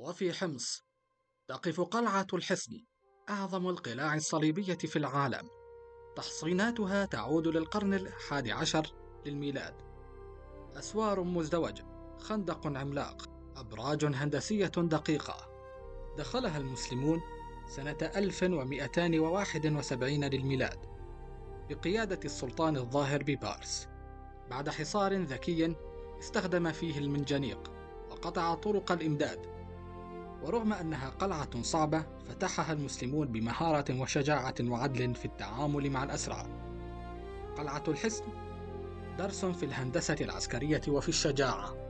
وفي حمص تقف قلعة الحصن، أعظم القلاع الصليبية في العالم. تحصيناتها تعود للقرن ال11 للميلاد. أسوار مزدوجة، خندق عملاق، أبراج هندسية دقيقة. دخلها المسلمون سنة 1271 للميلاد بقيادة السلطان الظاهر ببارس، بعد حصار ذكي استخدم فيه المنجنيق وقطع طرق الإمداد. ورغم أنها قلعة صعبة، فتحها المسلمون بمهارة وشجاعة وعدل في التعامل مع الأسرى. قلعة الحصن درس في الهندسة العسكرية وفي الشجاعة.